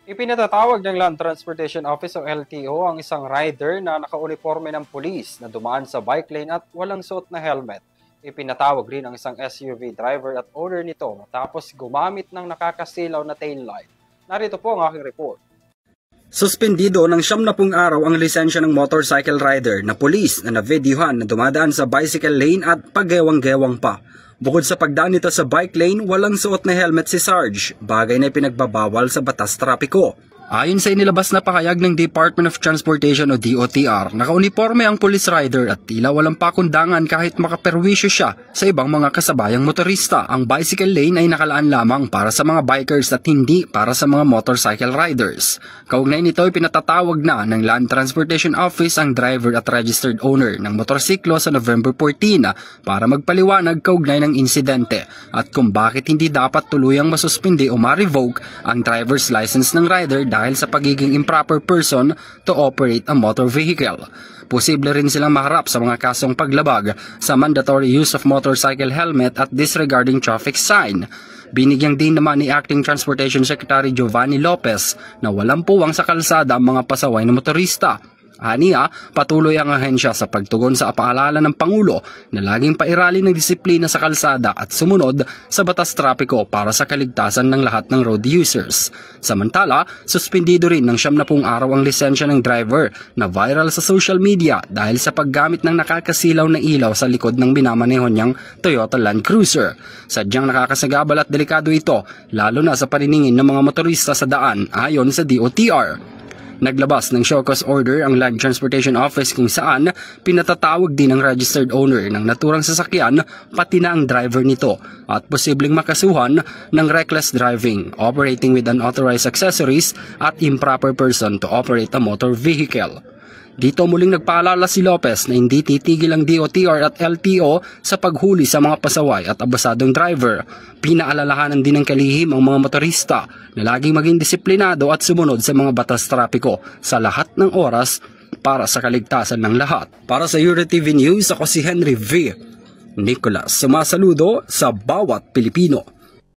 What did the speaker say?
Ipinatatawag ng Land Transportation Office o LTO ang isang rider na nakauniforme ng pulis na dumaan sa bike lane at walang suot na helmet. Ipinatawag rin ang isang SUV driver at owner nito matapos gumamit ng nakakasilaw na taillight. Narito po ang aking report. Suspendido ng 70 araw ang lisensya ng motorcycle rider na pulis na navideohan na dumadaan sa bicycle lane at paggewang-gewang pa. Bukod sa pagdaan nito sa bike lane, walang suot na helmet si Sarge, bagay na ipinagbabawal sa batas trapiko. Ayon sa inilabas na pahayag ng Department of Transportation o DOTR, nakauniforme ang police rider at tila walang pakundangan kahit makaperwisyo siya sa ibang mga kasabayang motorista. Ang bicycle lane ay nakalaan lamang para sa mga bikers at hindi para sa mga motorcycle riders. Kaugnay nito ay pinatatawag na ng Land Transportation Office ang driver at registered owner ng motorsiklo sa November 14 para magpaliwanag kaugnay ng insidente at kung bakit hindi dapat tuluyang masuspindi o ma-revoke ang driver's license ng rider dahil sa pagiging improper person to operate a motor vehicle. Posible rin silang maharap sa mga kasong paglabag sa mandatory use of motorcycle helmet at disregarding traffic sign. Binigyang din naman ni Acting Transportation Secretary Giovanni Lopez na walang puwang sa kalsada ang mga pasaway na motorista. Aniya, patuloy ang ahensya sa pagtugon sa paalala ng Pangulo na laging pairali ng disiplina sa kalsada at sumunod sa batas trapiko para sa kaligtasan ng lahat ng road users. Samantala, suspendido rin ng 70 araw ang lisensya ng driver na viral sa social media dahil sa paggamit ng nakakasilaw na ilaw sa likod ng binamaneho niyang Toyota Land Cruiser. Sadyang nakakasagabal at delikado ito, lalo na sa paniningin ng mga motorista sa daan ayon sa DOTR. Naglabas ng show cause order ang Land Transportation Office kung saan pinatatawag din ang registered owner ng naturang sasakyan pati na ang driver nito at posibleng makasuhan ng reckless driving, operating with unauthorized accessories at improper person to operate a motor vehicle. Dito muling nagpaalala si Lopez na hindi titigil ang DOTR at LTO sa paghuli sa mga pasaway at abusadong driver. Pinaalalahanan din ng kalihim ang mga motorista na laging maging disiplinado at sumunod sa mga batas trapiko sa lahat ng oras para sa kaligtasan ng lahat. Para sa EuroTV News, ako si Henry V. Nicolas, sumasaludo sa bawat Pilipino.